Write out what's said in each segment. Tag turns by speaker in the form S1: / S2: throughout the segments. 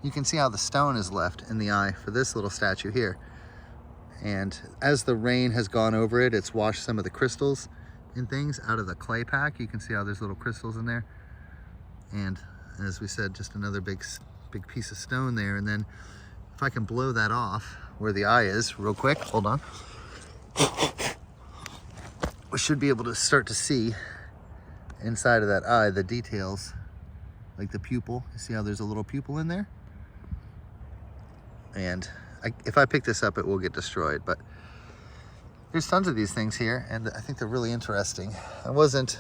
S1: you can see how the stone is left in the eye for this little statue here. And as the rain has gone over it, it's washed some of the crystals and things out of the clay pack. You can see how there's little crystals in there. And as we said, just another big piece of stone there. And then if I can blow that off where the eye is real quick, hold on. We should be able to start to see inside of that eye, the details, like the pupil. You see how there's a little pupil in there? And if I pick this up, it will get destroyed, but there's tons of these things here, and I think they're really interesting. I wasn't,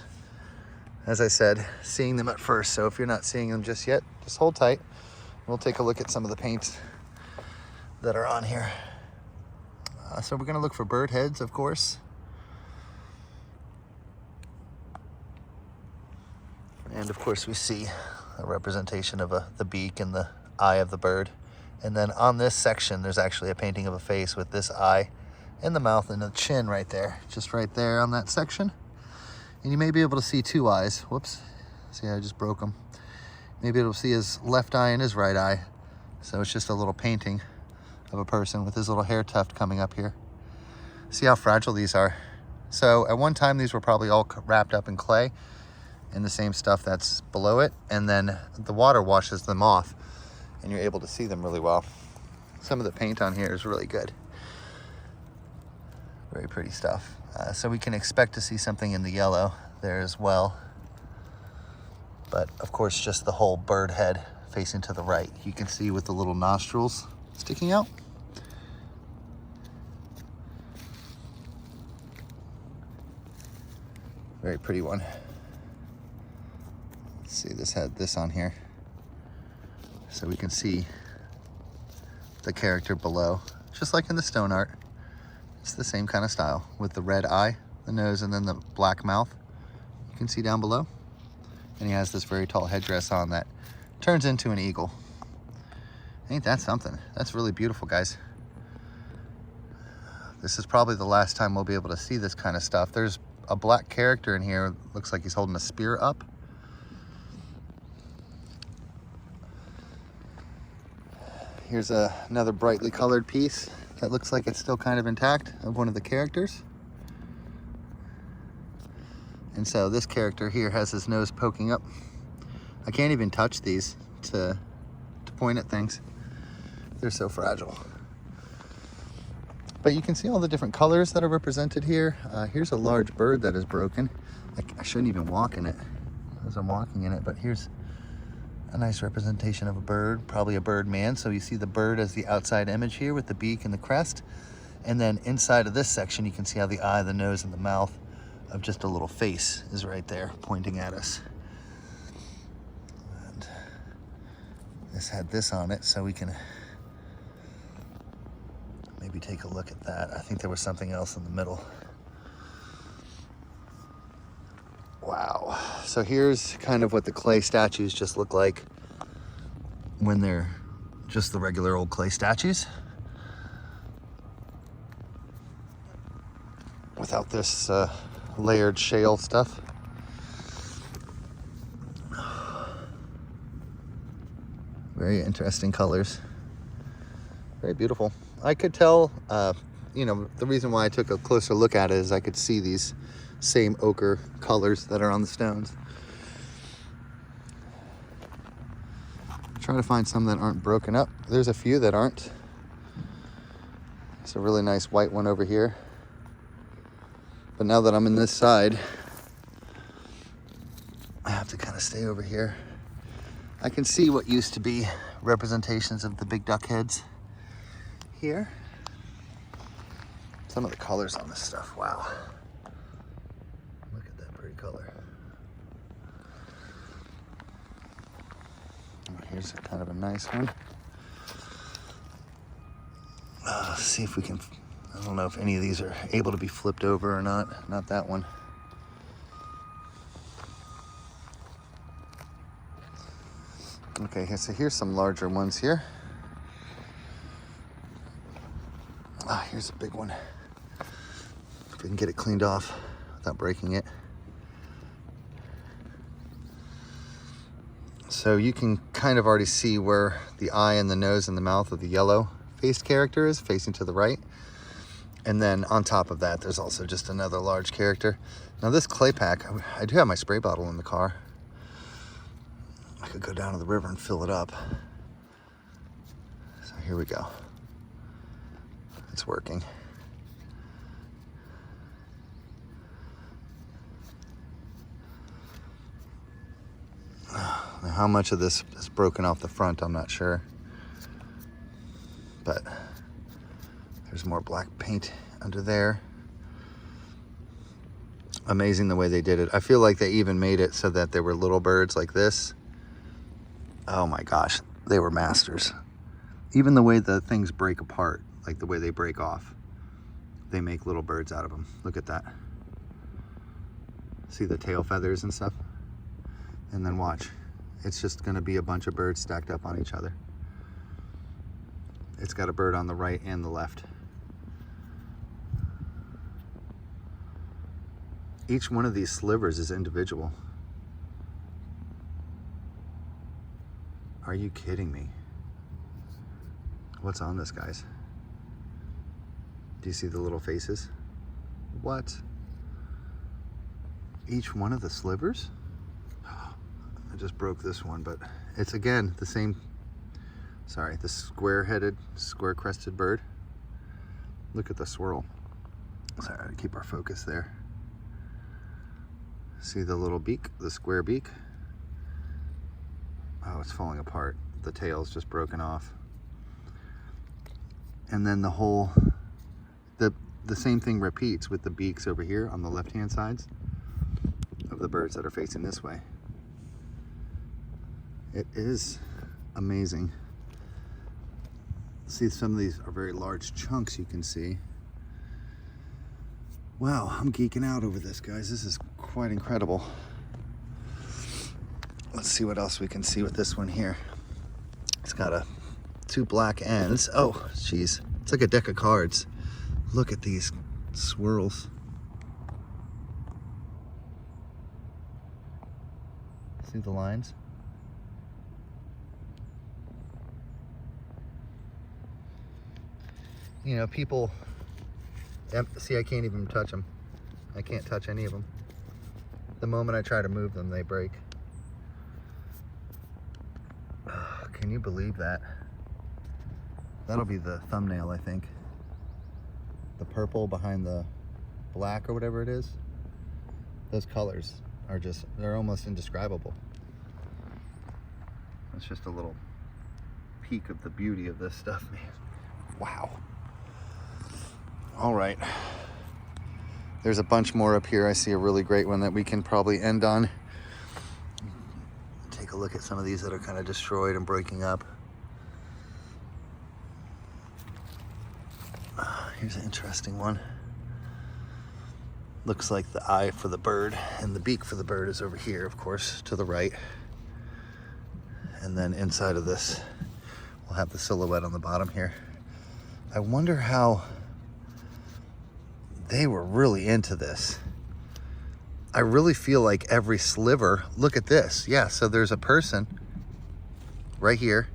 S1: as I said, seeing them at first, so if you're not seeing them just yet, just hold tight. We'll take a look at some of the paints that are on here. So we're gonna look for bird heads, of course. And of course we see a representation of the beak and the eye of the bird. And then on this section, there's actually a painting of a face with this eye and the mouth and the chin right there, just right there on that section. And you may be able to see two eyes. Whoops, see I just broke them. Maybe it'll see his left eye and his right eye. So it's just a little painting of a person with his little hair tuft coming up here. See how fragile these are. So at one time, these were probably all wrapped up in clay and the same stuff that's below it. And then the water washes them off and you're able to see them really well. Some of the paint on here is really good. Very pretty stuff. So we can expect to see something in the yellow there as well. But of course, just the whole bird head facing to the right. You can see with the little nostrils sticking out. Very pretty one. Let's see, this had this on here. So we can see the character below, just like in the stone art. It's the same kind of style with the red eye, the nose, and then the black mouth. You can see down below. And he has this very tall headdress on that turns into an eagle. Ain't that something? That's really beautiful, guys. This is probably the last time we'll be able to see this kind of stuff. There's a black character in here. Looks like he's holding a spear up. Here's another brightly colored piece that looks like it's still kind of intact of one of the characters. And so this character here has his nose poking up. I can't even touch these to point at things. They're so fragile. But you can see all the different colors that are represented here. Here's a large bird that is broken. I shouldn't even walk in it as I'm walking in it, but here's a nice representation of a bird, probably a bird man. So you see the bird as the outside image here with the beak and the crest. And then inside of this section, you can see how the eye, the nose, and the mouth of just a little face is right there pointing at us. And this had this on it, so we can maybe take a look at that. I think there was something else in the middle. Wow. So here's kind of what the clay statues just look like when they're just the regular old clay statues. Without this layered shale stuff. Very interesting colors. Very beautiful. I could tell, you know, the reason why I took a closer look at it is I could see these same ochre colors that are on the stones. Try to find some that aren't broken up. There's a few that aren't. It's a really nice white one over here. But now that I'm in this side, I have to kind of stay over here. I can see what used to be representations of the big duck heads here. Some of the colors on this stuff, wow. Look at that pretty color. Here's kind of a nice one. Let's see if we can, I don't know if any of these are able to be flipped over or not. Not that one. Okay, so here's some larger ones here. Here's a big one. If we can get it cleaned off without breaking it. So you can kind of already see where the eye and the nose and the mouth of the yellow faced character is, facing to the right. And then on top of that, there's also just another large character. Now this clay pack, I do have my spray bottle in the car. I could go down to the river and fill it up. So here we go. It's working. Now how much of this is broken off the front, I'm not sure. But there's more black paint under there. Amazing the way they did it. I feel like they even made it so that there were little birds like this. Oh my gosh, they were masters. Even the way the things break apart, like the way they break off, they make little birds out of them. Look at that. See the tail feathers and stuff? And then watch. It's just gonna be a bunch of birds stacked up on each other. It's got a bird on the right and the left. Each one of these slivers is individual. Are you kidding me? What's on this, guys? Do you see the little faces? What? Each one of the slivers? I just broke this one, but it's again the same, sorry, the square-headed, square-crested bird. Look at the swirl. Sorry, to keep our focus there. See the little beak, the square beak? Oh, it's falling apart. The tail's just broken off. And then the whole, the same thing repeats with the beaks over here on the left-hand sides of the birds that are facing this way. It is amazing. See, some of these are very large chunks you can see. Wow, I'm geeking out over this, guys. This is quite incredible. Let's see what else we can see with this one here. It's got two black ends. Oh, geez. It's like a deck of cards. Look at these swirls. See the lines? You know, people, see, I can't even touch them. I can't touch any of them. The moment I try to move them, they break. Can you believe that? That'll be the thumbnail, I think. The purple behind the black or whatever it is. Those colors are just, they're almost indescribable. It's just a little peek of the beauty of this stuff, man. Wow. All right. There's a bunch more up here. I see a really great one that we can probably end on. Take a look at some of these that are kind of destroyed and breaking up. Here's an interesting one. Looks like the eye for the bird and the beak for the bird is over here, of course, to the right. And then inside of this, we'll have the silhouette on the bottom here. I wonder how they were really into this. I really feel like every sliver, look at this. Yeah, so there's a person right here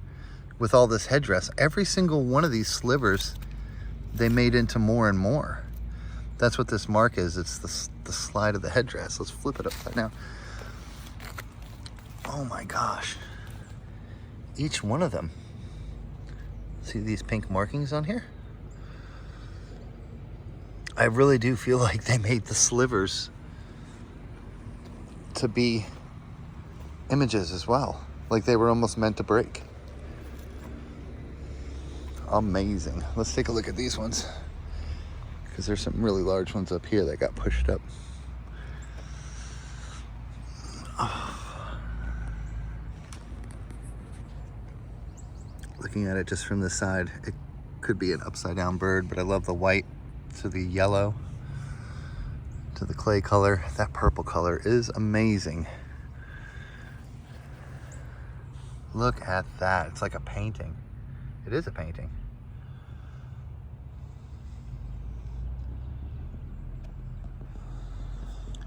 S1: with all this headdress. Every single one of these slivers, they made into more and more. That's what this mark is. It's the slide of the headdress. Let's flip it upside down. Oh my gosh. Each one of them. See these pink markings on here? I really do feel like they made the slivers to be images as well. Like they were almost meant to break. Amazing. Let's take a look at these ones, because there's some really large ones up here that got pushed up. Oh. Looking at it just from this side, it could be an upside down bird, but I love the white to the yellow to the clay color. That purple color is amazing. Look at that. It's like a painting. It is a painting.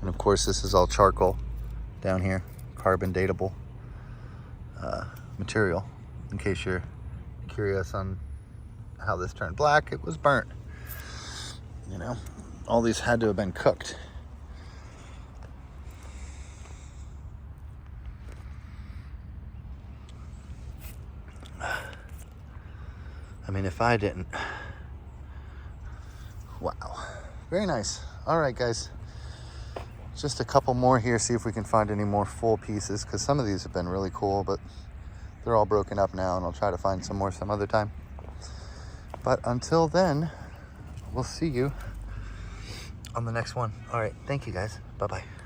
S1: And of course, this is all charcoal down here, carbon datable. material. In case you're curious on how this turned black, it was burnt. You know, all these had to have been cooked. I mean, if I didn't. Wow. Very nice. All right, guys. Just a couple more here, see if we can find any more full pieces, because some of these have been really cool, but they're all broken up now, and I'll try to find some more some other time. But until then, we'll see you on the next one. All right. Thank you, guys. Bye-bye.